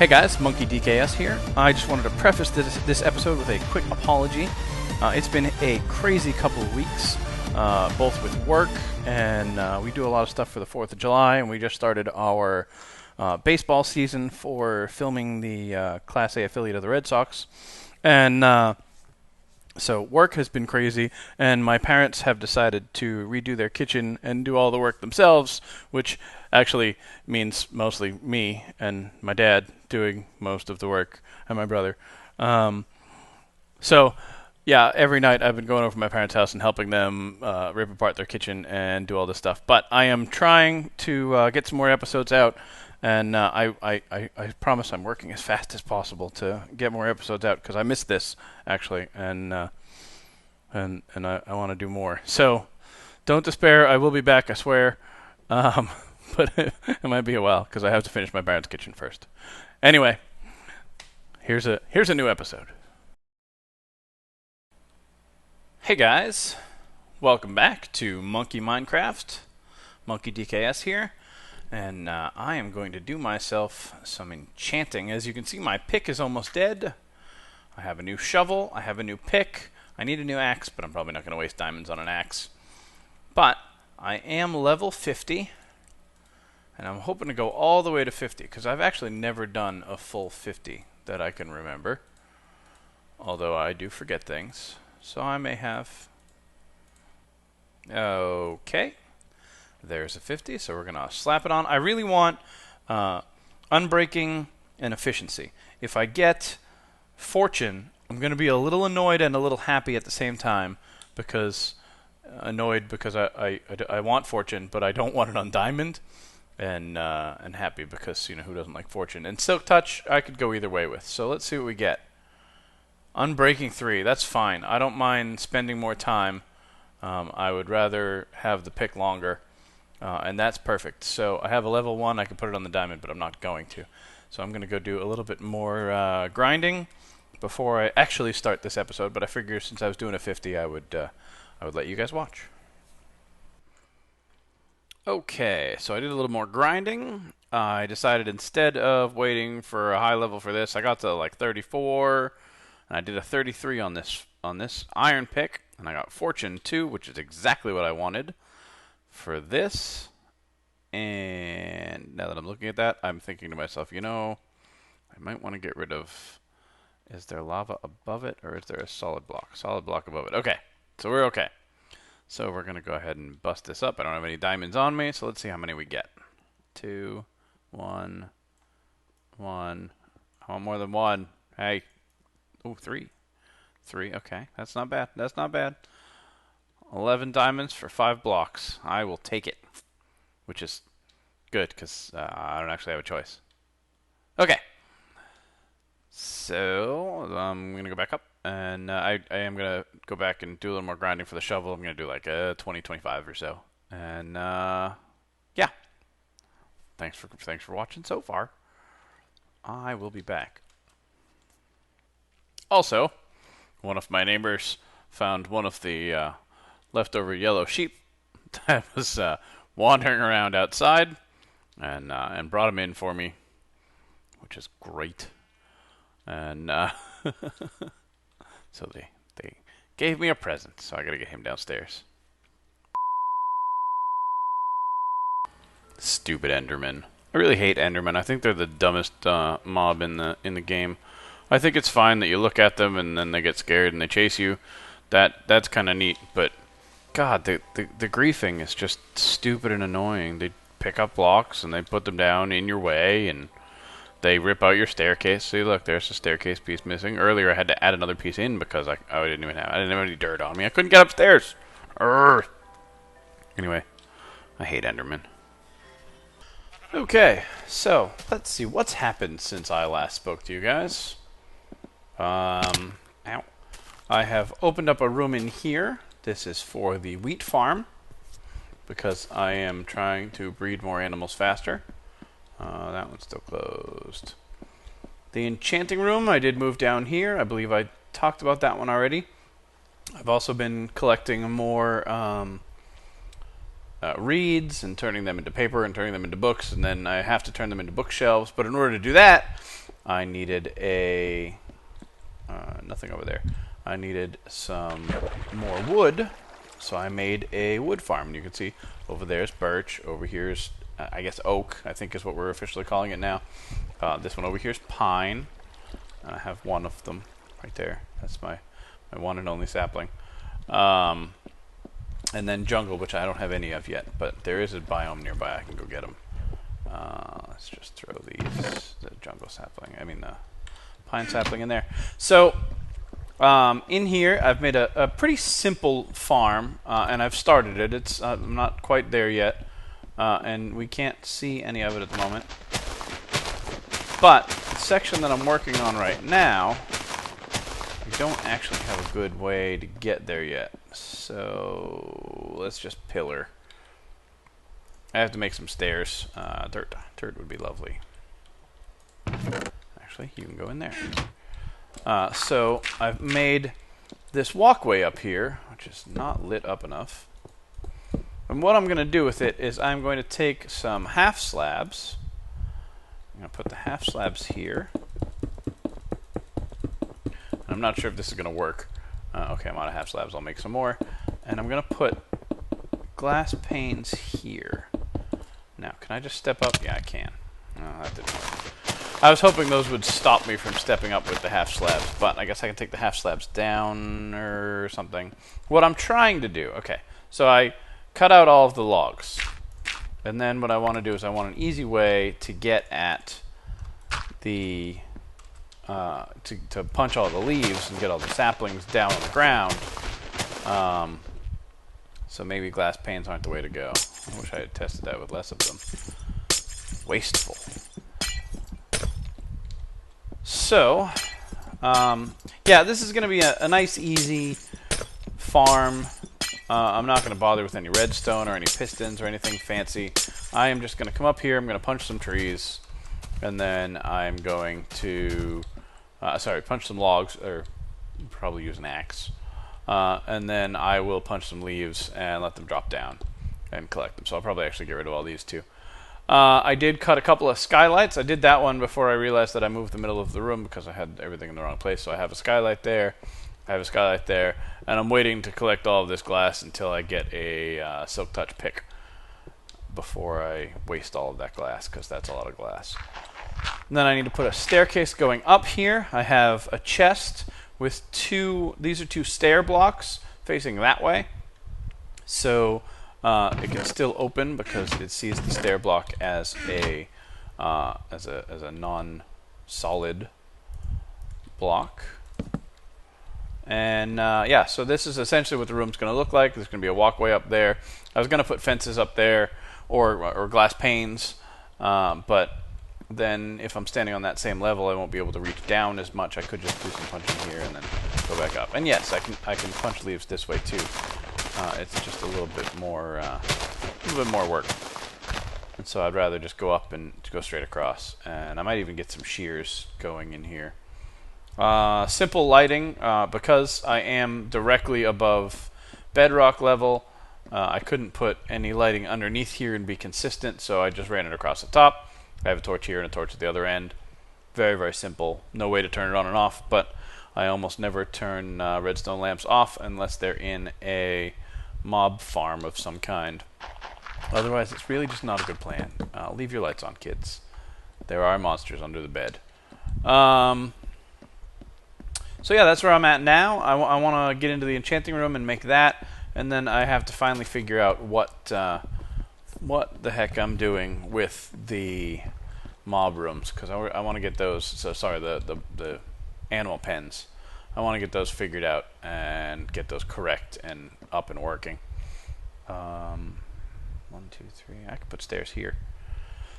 Hey guys, Monkey DKS here. I just wanted to preface this episode with a quick apology. It's been a crazy couple of weeks, both with work and we do a lot of stuff for the 4th of July, and we just started our baseball season for filming the Class A affiliate of the Red Sox. And so work has been crazy, and my parents have decided to redo their kitchen and do all the work themselves, which actually means mostly me and my dad doing most of the work, and my brother. So, yeah, every night I've been going over to my parents' house and helping them rip apart their kitchen and do all this stuff. But I am trying to get some more episodes out, and I promise I'm working as fast as possible to get more episodes out, because I missed this, actually, and I want to do more. So, don't despair. I will be back, I swear. But it might be a while, because I have to finish my parents' kitchen first. Anyway, here's a new episode. Hey guys, welcome back to Monkey Minecraft. Monkey DKS here, and I am going to do myself some enchanting. As you can see, my pick is almost dead. I have a new shovel, I have a new pick, I need a new axe, but I'm probably not going to waste diamonds on an axe. But I am level 50, and I'm hoping to go all the way to 50, because I've actually never done a full 50 that I can remember. Although I do forget things, so I may have. Okay. There's a 50, so we're going to slap it on. I really want unbreaking and efficiency. If I get fortune, I'm going to be a little annoyed and a little happy at the same time, because annoyed because I want fortune, but I don't want it on diamond. And happy because, you know, who doesn't like fortune? And silk touch, I could go either way with. So let's see what we get. Unbreaking 3, that's fine. I don't mind spending more time. I would rather have the pick longer, and that's perfect. So I have a level 1. I can put it on the diamond, but I'm not going to. So I'm going to go do a little bit more grinding before I actually start this episode. But I figure since I was doing a 50, I would let you guys watch. Okay, so I did a little more grinding. I decided instead of waiting for a high level for this, I got to like 34, and I did a 33 on this iron pick, and I got fortune 2, which is exactly what I wanted for this. And now that I'm looking at that, I'm thinking to myself, you know, I might want to get rid of. Is there lava above it, or is there a solid block? Solid block above it. Okay, so we're okay. So we're going to go ahead and bust this up. I don't have any diamonds on me, so let's see how many we get. 2, 1, 1. I want more than 1. Hey. Oh, 3. 3, okay. That's not bad. That's not bad. 11 diamonds for 5 blocks. I will take it. Which is good, because I don't actually have a choice. Okay. So, I'm going to go back up. And I am going to go back and do a little more grinding for the shovel. I'm going to do like a 20, 25 or so. And, yeah. Thanks for watching so far. I will be back. Also, one of my neighbors found one of the leftover yellow sheep that was wandering around outside, and brought him in for me, which is great. And, so they gave me a present, so I gotta get him downstairs. Stupid Enderman. I really hate Endermen. I think they're the dumbest mob in the game. I think it's fine that you look at them and then they get scared and they chase you. That's kind of neat, but God, the griefing is just stupid and annoying. They pick up blocks and they put them down in your way, and they rip out your staircase. See, look, there's a staircase piece missing. Earlier, I had to add another piece in because I didn't have any dirt on me. I couldn't get upstairs. Urgh. Anyway, I hate Enderman. Okay, so let's see what's happened since I last spoke to you guys. Ow. I have opened up a room in here. This is for the wheat farm, because I am trying to breed more animals faster. That one's still closed. The enchanting room, I did move down here. I believe I talked about that one already. I've also been collecting more reeds and turning them into paper and turning them into books, and then I have to turn them into bookshelves. But in order to do that, I needed a nothing over there. I needed some more wood, so I made a wood farm. And you can see over there is birch, over here is I guess oak, I think is what we're officially calling it now. This one over here is pine. I have one of them right there. That's my one and only sapling. And then jungle, which I don't have any of yet, but there is a biome nearby. I can go get them. Let's just throw the jungle sapling, the pine sapling in there. So in here, I've made a pretty simple farm, and I've started it. I'm not quite there yet, and we can't see any of it at the moment. But the section that I'm working on right now, I don't actually have a good way to get there yet. So let's just pillar. I have to make some stairs. Dirt would be lovely. Actually, you can go in there. So I've made this walkway up here, which is not lit up enough. And what I'm going to do with it is I'm going to take some half slabs. I'm going to put the half slabs here. And I'm not sure if this is going to work. Okay, I'm out of half slabs. I'll make some more. And I'm going to put glass panes here. Now, can I just step up? Yeah, I can. No, that didn't work. I was hoping those would stop me from stepping up with the half slabs, but I guess I can take the half slabs down or something. What I'm trying to do, okay, so I cut out all of the logs. And then what I want to do is I want an easy way to get at the, to punch all the leaves and get all the saplings down on the ground. So maybe glass panes aren't the way to go. I wish I had tested that with less of them. Wasteful. So, yeah, this is going to be a nice, easy farm. I'm not going to bother with any redstone or any pistons or anything fancy. I am just going to come up here, I'm going to punch some trees, and then I'm going to, punch some logs, or probably use an axe. And then I will punch some leaves and let them drop down and collect them. So I'll probably actually get rid of all these too. I did cut a couple of skylights. I did that one before I realized that I moved the middle of the room because I had everything in the wrong place. So I have a skylight there, I have a skylight there, and I'm waiting to collect all of this glass until I get a silk touch pick before I waste all of that glass, because that's a lot of glass. And then I need to put a staircase going up here. I have a chest with these are two stair blocks facing that way. So it can still open because it sees the stair block as a non-solid block. And yeah, so this is essentially what the room's going to look like. There's going to be a walkway up there. I was going to put fences up there or glass panes, but then if I'm standing on that same level, I won't be able to reach down as much. I could just do some punching here and then go back up. And yes, I can punch leaves this way too. It's just a little bit more work. And so I'd rather just go up and go straight across. And I might even get some shears going in here. Simple lighting, because I am directly above bedrock level. I couldn't put any lighting underneath here and be consistent, so I just ran it across the top. I have a torch here and a torch at the other end. Very, very simple. No way to turn it on and off, but I almost never turn redstone lamps off unless they're in a mob farm of some kind. Otherwise, it's really just not a good plan. Leave your lights on, kids. There are monsters under the bed. So yeah, that's where I'm at now. I want to get into the enchanting room and make that, and then I have to finally figure out what the heck I'm doing with the mob rooms, because I want to get those. So sorry, the animal pens. I want to get those figured out and get those correct and up and working. 1, 2, 3. I can put stairs here.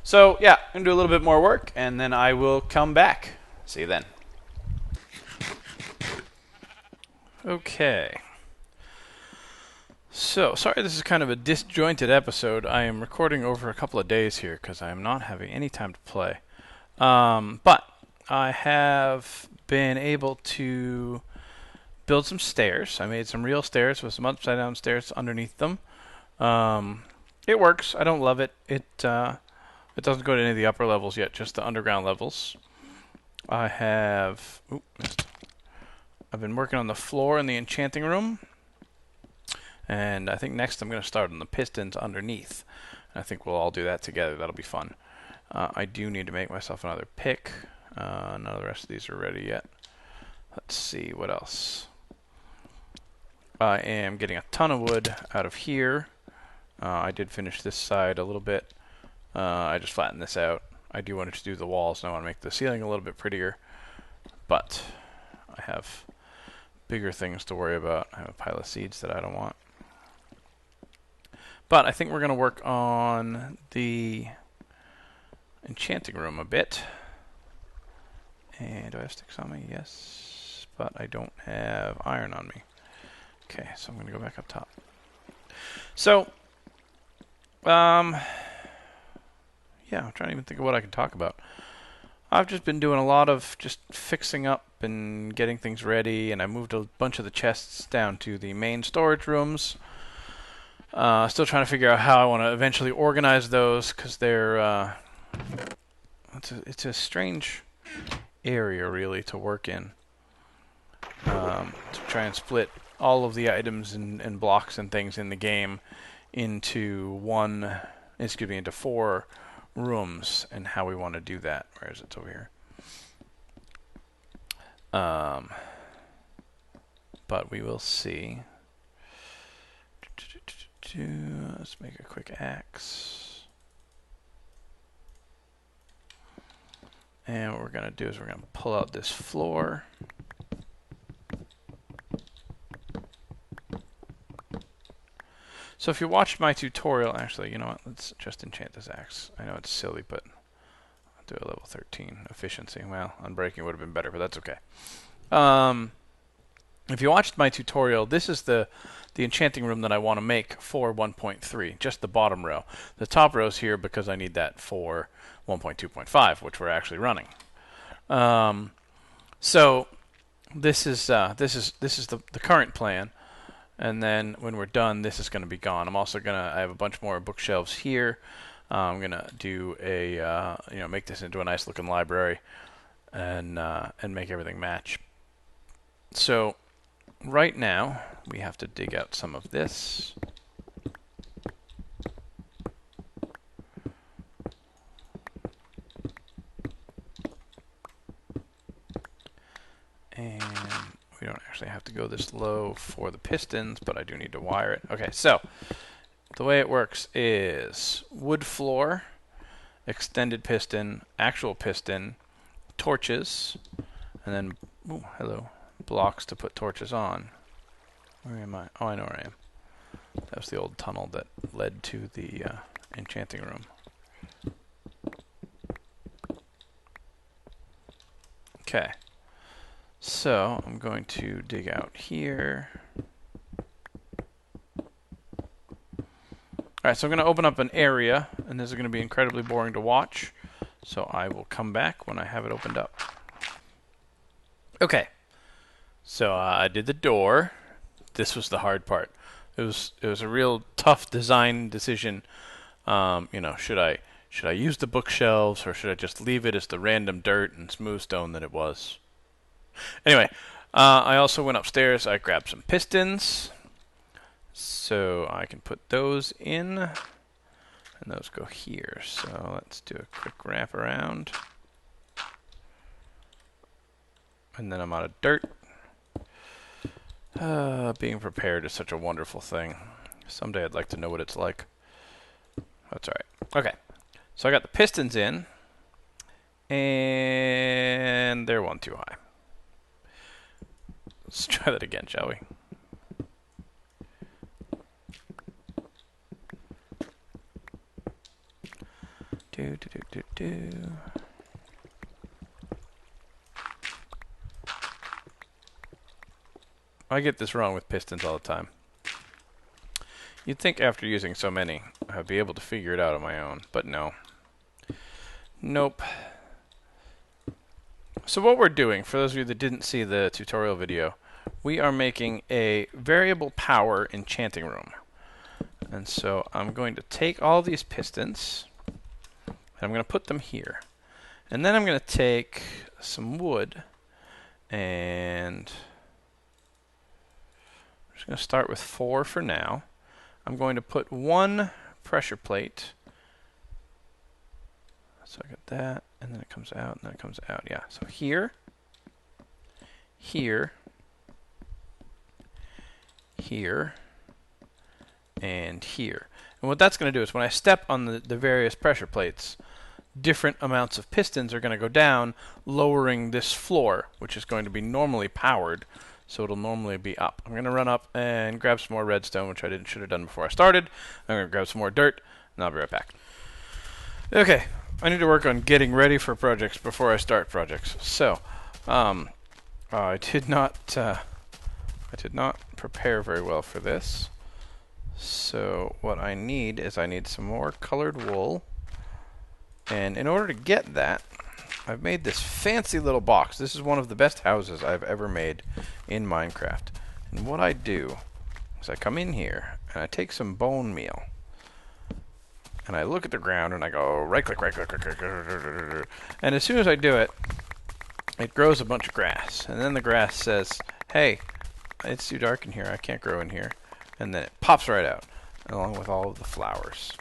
So yeah, I'm gonna do a little bit more work, and then I will come back. See you then. Okay. So, sorry this is kind of a disjointed episode. I am recording over a couple of days here because I am not having any time to play. But I have been able to build some stairs. I made some real stairs with some upside down stairs underneath them. It works. I don't love it. It doesn't go to any of the upper levels yet, just the underground levels. I have... Oop, missed. I've been working on the floor in the enchanting room. And I think next I'm going to start on the pistons underneath. I think we'll all do that together. That'll be fun. I do need to make myself another pick. None of the rest of these are ready yet. Let's see, what else? I am getting a ton of wood out of here. I did finish this side a little bit. I just flattened this out. I do want to do the walls, and I want to make the ceiling a little bit prettier. But I have bigger things to worry about. I have a pile of seeds that I don't want. But I think we're going to work on the enchanting room a bit. And do I have sticks on me? Yes. But I don't have iron on me. Okay, so I'm going to go back up top. So, yeah, I'm trying to even think of what I can talk about. I've just been doing a lot of just fixing up and getting things ready, and I moved a bunch of the chests down to the main storage rooms. Still trying to figure out how I want to eventually organize those, because they're it's a strange area really to work in. To try and split all of the items and blocks and things in the game into into 4 rooms, and how we want to do that. Where is it? It's over here. But we will see. Let's make a quick axe. And what we're going to do is we're going to pull out this floor. So if you watched my tutorial, actually, you know what? Let's just enchant this axe. I know it's silly, but I'll do a level 13 efficiency. Well, unbreaking would have been better, but that's okay. If you watched my tutorial, this is the enchanting room that I want to make for 1.3, just the bottom row. The top row's here because I need that for 1.2.5, which we're actually running. So this is the current plan. And then when we're done, this is going to be gone. I'm also I have a bunch more bookshelves here. I'm going to do make this into a nice looking library and make everything match. So right now, we have to dig out some of this. And we don't actually have to go this low for the pistons, but I do need to wire it. Okay, so the way it works is wood floor, extended piston, actual piston, torches, and then, ooh, hello, blocks to put torches on. Where am I? Oh, I know where I am. That was the old tunnel that led to the enchanting room. Okay. So I'm going to dig out here. Alright, so I'm going to open up an area, and this is going to be incredibly boring to watch. So I will come back when I have it opened up. Okay. So I did the door. This was the hard part. It was a real tough design decision. Should I use the bookshelves, or should I just leave it as the random dirt and smooth stone that it was? Anyway, I also went upstairs. I grabbed some pistons, so I can put those in, and those go here. So let's do a quick wrap around, and then I'm out of dirt. Being prepared is such a wonderful thing. Someday I'd like to know what it's like. That's all right. Okay, so I got the pistons in, and they're one too high. Let's try that again, shall we? I get this wrong with pistons all the time. You'd think after using so many, I'd be able to figure it out on my own, but no. Nope. So what we're doing, for those of you that didn't see the tutorial video, we are making a variable power enchanting room. And so I'm going to take all these pistons, and I'm going to put them here. And then I'm going to take some wood, and I'm just going to start with 4 for now. I'm going to put 1 pressure plate. So I get that, and then it comes out, and then it comes out. Yeah, so here, here, here, and here. And what that's going to do is when I step on the various pressure plates, different amounts of pistons are going to go down, lowering this floor, which is going to be normally powered, so it'll normally be up. I'm going to run up and grab some more redstone, which I should have done before I started. I'm going to grab some more dirt, and I'll be right back. Okay, I need to work on getting ready for projects before I start projects. So, I did not prepare very well for this. So what I need is some more colored wool. And in order to get that, I've made this fancy little box. This is one of the best houses I've ever made in Minecraft. And what I do is I come in here and I take some bone meal. And I look at the ground and I go right click, right click, right click, right click. And as soon as I do it, it grows a bunch of grass. And then the grass says, hey, it's too dark in here. I can't grow in here. And then it pops right out, along with all of the flowers.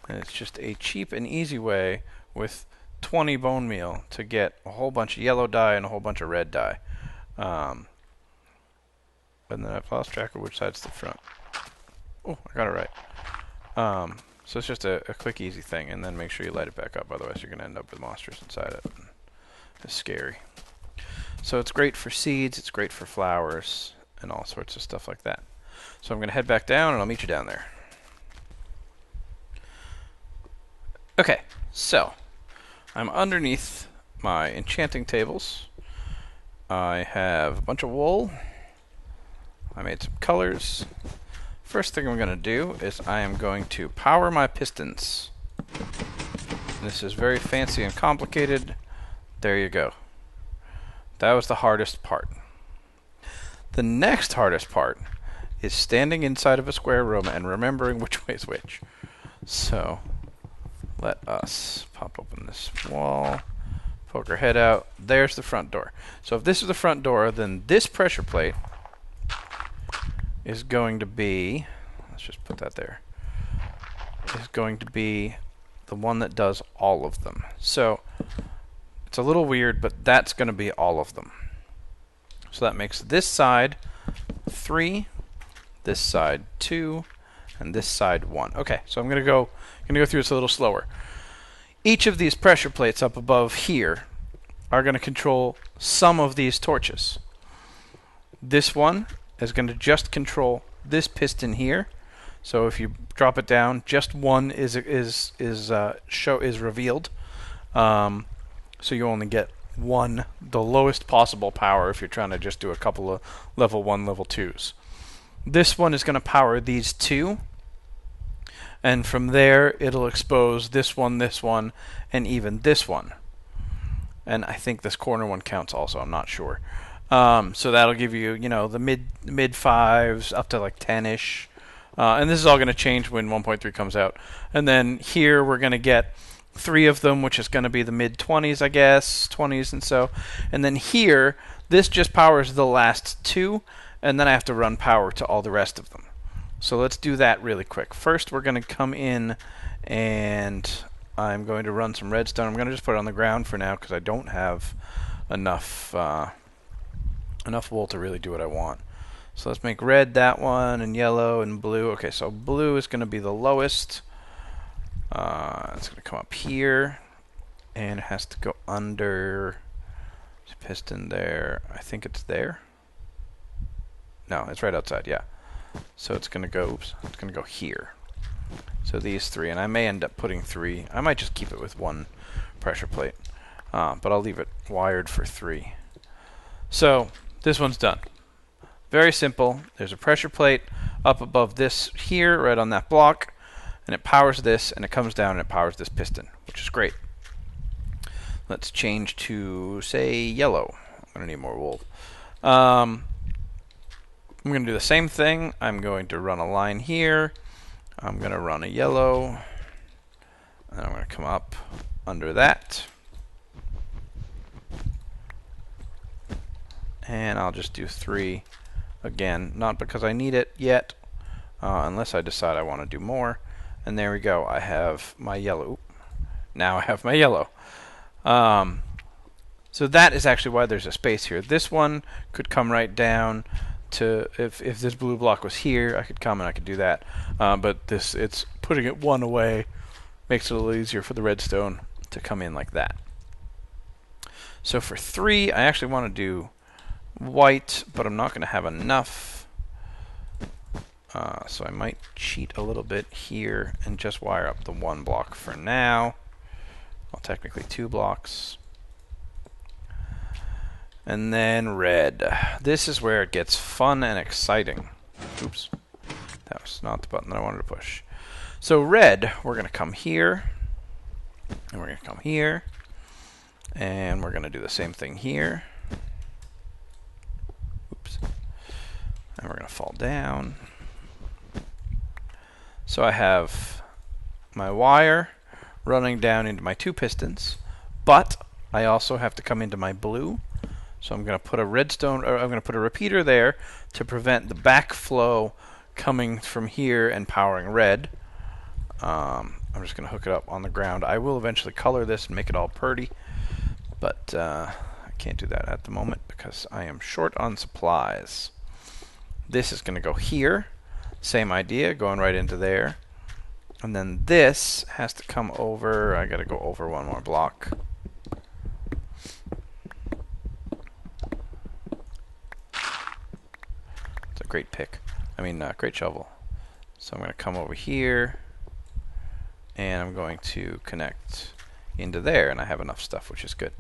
And it's just a cheap and easy way with 20 bone meal to get a whole bunch of yellow dye and a whole bunch of red dye. And then I've lost track of which side's the front. Oh, I got it right. So it's just a quick, easy thing, and then make sure you light it back up, otherwise you're going to end up with monsters inside it. It's scary. So it's great for seeds, it's great for flowers, and all sorts of stuff like that. So I'm going to head back down, and I'll meet you down there. Okay, so I'm underneath my enchanting tables. I have a bunch of wool. I made some colors. First thing I'm going to do is I am going to power my pistons. This is very fancy and complicated. There you go. That was the hardest part. The next hardest part is standing inside of a square room and remembering which way is which. So let us pop open this wall, poke our head out. There's the front door. So if this is the front door, then this pressure plate is going to be, let's just put that there, is going to be the one that does all of them. So it's a little weird, but that's going to be all of them. So that makes this side 3, this side 2, and this side 1. Okay, so I'm going to go through this a little slower. Each of these pressure plates up above here are going to control some of these torches. This one is going to just control this piston here. So if you drop it down, just one is revealed. So you only get one, the lowest possible power if you're trying to just do a couple of level 1, level 2s. This one is going to power these 2. And from there, it'll expose this one, and even this one. And I think this corner one counts also. I'm not sure. So that'll give you, the mid 5s up to like 10-ish. And this is all going to change when 1.3 comes out. And then here we're going to get 3 of them, which is going to be the mid 20s, I guess, 20s and so. And then here, this just powers the last 2, and then I have to run power to all the rest of them. So let's do that really quick. First, we're going to come in, and I'm going to run some redstone. I'm going to just put it on the ground for now because I don't have enough wool to really do what I want. So let's make red that one, and yellow, and blue. Okay, so blue is going to be the lowest. It's going to come up here, and it has to go under the piston there. I think it's there. No, it's right outside, yeah. So it's going to go, it's going to go here. So these 3, and I may end up putting 3. I might just keep it with 1 pressure plate, but I'll leave it wired for 3. So this one's done. Very simple. There's a pressure plate up above this here, right on that block, and it powers this, and it comes down and it powers this piston, which is great. Let's change to, say, yellow. I'm going to need more wool. I'm going to do the same thing. I'm going to run a line here. I'm going to run a yellow, and I'm going to come up under that. And I'll just do 3 again, not because I need it yet, unless I decide I want to do more. And there we go. I have my yellow. Now I have my yellow. So that is actually why there's a space here. This one could come right down to, if this blue block was here, I could come and I could do that. But this, it's putting it one away, makes it a little easier for the redstone to come in like that. So for 3, I actually want to do white, but I'm not going to have enough. So I might cheat a little bit here and just wire up the 1 block for now. Well, technically 2 blocks. And then red. This is where it gets fun and exciting. Oops. That was not the button that I wanted to push. So red, we're going to come here. And we're going to come here. And we're going to do the same thing here. Oops. And we're going to fall down. So I have my wire running down into my 2 pistons, but I also have to come into my blue. So I'm going to put a redstone, or I'm going to put a repeater there to prevent the backflow coming from here and powering red. I'm just going to hook it up on the ground. I will eventually color this and make it all purdy, but I can't do that at the moment because I am short on supplies. This is going to go here. Same idea, going right into there. And then this has to come over. I got to go over 1 more block. It's a great pick. Great shovel. So I'm going to come over here, and I'm going to connect into there, and I have enough stuff, which is good.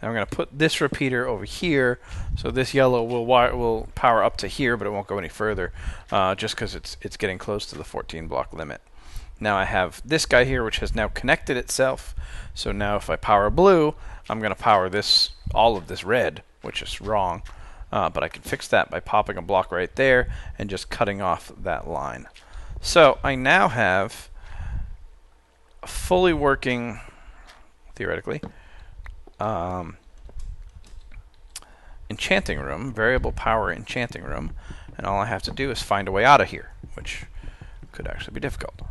And I'm going to put this repeater over here, so this yellow will power up to here, but it won't go any further, just because it's getting close to the 14 block limit. Now I have this guy here, which has now connected itself. So now if I power blue, I'm going to power this, all of this red, which is wrong. But I can fix that by popping a block right there and just cutting off that line. So I now have a fully working, theoretically, enchanting room, variable power enchanting room, and all I have to do is find a way out of here, which could actually be difficult.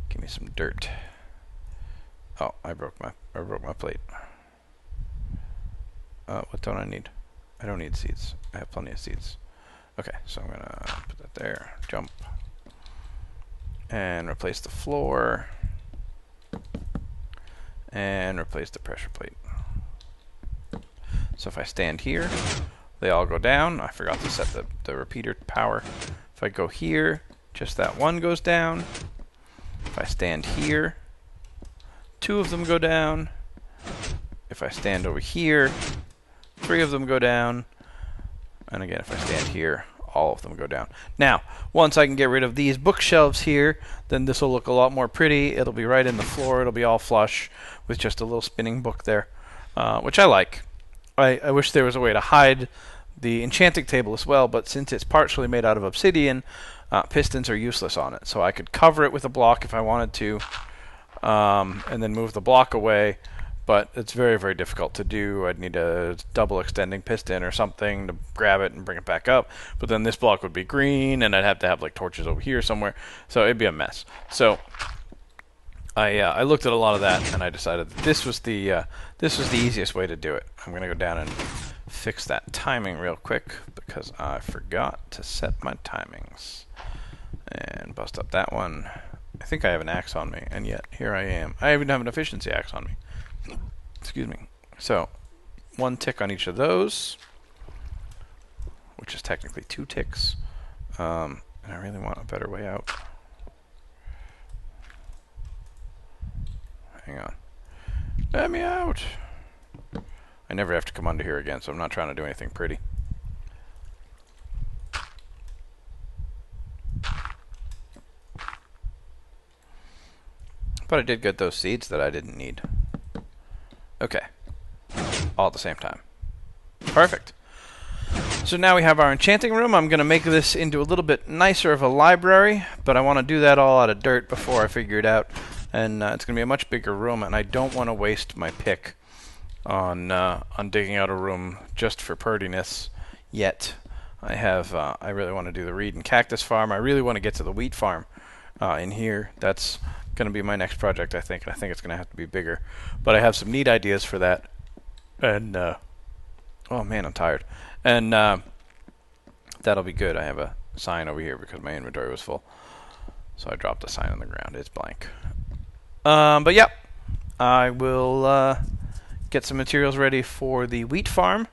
Give me some dirt. Oh, I broke my plate. What don't I need? I don't need seeds. I have plenty of seeds. Okay, so I'm gonna put that there, jump, and replace the floor, and replace the pressure plate. So if I stand here, they all go down. I forgot to set the repeater power. If I go here, just that one goes down. If I stand here, 2 of them go down. If I stand over here, 3 of them go down. And again, if I stand here, all of them go down. Now, once I can get rid of these bookshelves here, then this will look a lot more pretty. It'll be right in the floor. It'll be all flush with just a little spinning book there, which I like. I wish there was a way to hide the enchanting table as well, but since it's partially made out of obsidian, pistons are useless on it. So I could cover it with a block if I wanted to, and then move the block away, but it's very, very difficult to do. I'd need a double extending piston or something to grab it and bring it back up, but then this block would be green, and I'd have to have like torches over here somewhere, so it'd be a mess. So I looked at a lot of that, and I decided that this was the easiest way to do it. I'm going to go down and fix that timing real quick because I forgot to set my timings. And bust up that one. I think I have an axe on me, and yet here I am. I even have an efficiency axe on me. Excuse me. So 1 tick on each of those, which is technically 2 ticks. And I really want a better way out. Hang on. Let me out! I never have to come under here again, so I'm not trying to do anything pretty. But I did get those seeds that I didn't need. Okay. All at the same time. Perfect. So now we have our enchanting room. I'm going to make this into a little bit nicer of a library, but I want to do that all out of dirt before I figure it out. And it's going to be a much bigger room, and I don't want to waste my pick on digging out a room just for purdiness yet. I really want to do the reed and cactus farm. I really want to get to the wheat farm in here. That's going to be my next project, I think. And I think it's going to have to be bigger. But I have some neat ideas for that. And, oh man, I'm tired. And that'll be good. I have a sign over here because my inventory was full. So I dropped a sign on the ground. It's blank. But yeah, I will get some materials ready for the wheat farm.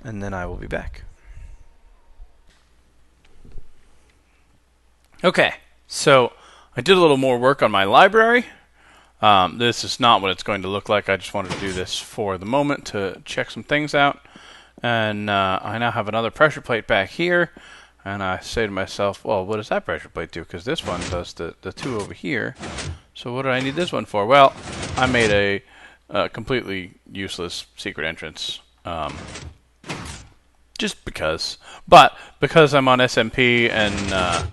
And then I will be back. Okay, so I did a little more work on my library. This is not what it's going to look like. I just wanted to do this for the moment to check some things out. And I now have another pressure plate back here. And I say to myself, well, what does that pressure plate do? Because this one does the two over here. So what do I need this one for? Well, I made a completely useless secret entrance. Just because. But because I'm on SMP and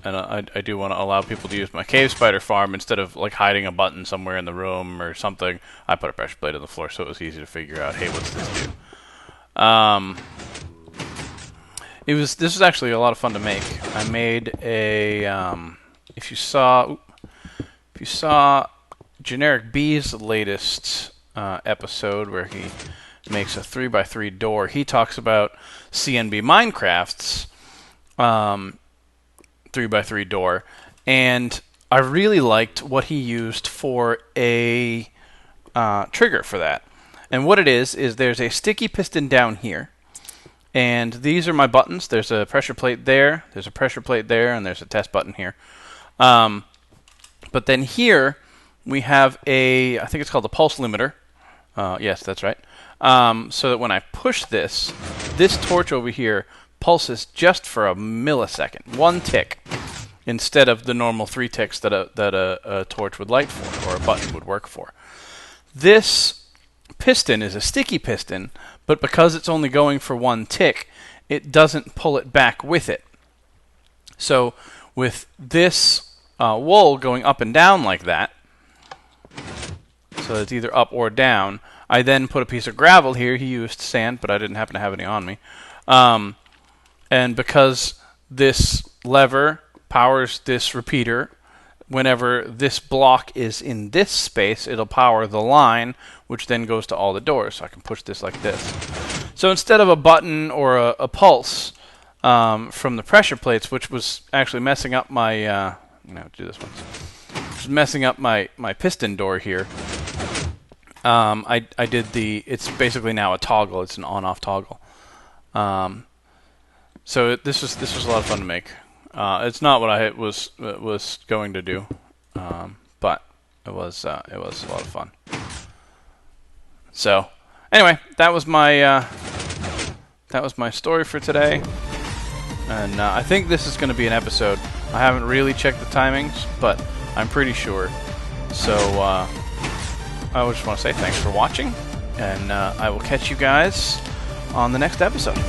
I do want to allow people to use my cave spider farm instead of like hiding a button somewhere in the room or something, I put a pressure plate on the floor so it was easy to figure out, hey, what's this do? This was actually a lot of fun to make. I made a if you saw Generic B's latest episode where he makes a 3x3 door, he talks about CNB Minecraft's 3x3 door, and I really liked what he used for a trigger for that. And what it is there's a sticky piston down here, and these are my buttons. There's a pressure plate there, there's a pressure plate there, and there's a test button here. But then here we have I think it's called a pulse limiter. Yes, that's right. So that when I push this torch over here pulses just for a millisecond, one tick, instead of the normal 3 ticks that a torch would light for, or a button would work for. This piston is a sticky piston, but because it's only going for 1 tick, it doesn't pull it back with it. So with this wool going up and down like that, so it's either up or down, I then put a piece of gravel here. He used sand, but I didn't happen to have any on me. And because this lever powers this repeater, whenever this block is in this space, it'll power the line, which then goes to all the doors. So I can push this like this. So instead of a button or a pulse from the pressure plates, which was actually messing up my... do this one. Messing up my piston door here. I did it's basically now a toggle. It's an on-off toggle. So this was a lot of fun to make. It's not what I was going to do, but it was a lot of fun. So anyway, that was my story for today, and I think this is going to be an episode. I haven't really checked the timings, but I'm pretty sure. So I just want to say thanks for watching, and I will catch you guys on the next episode.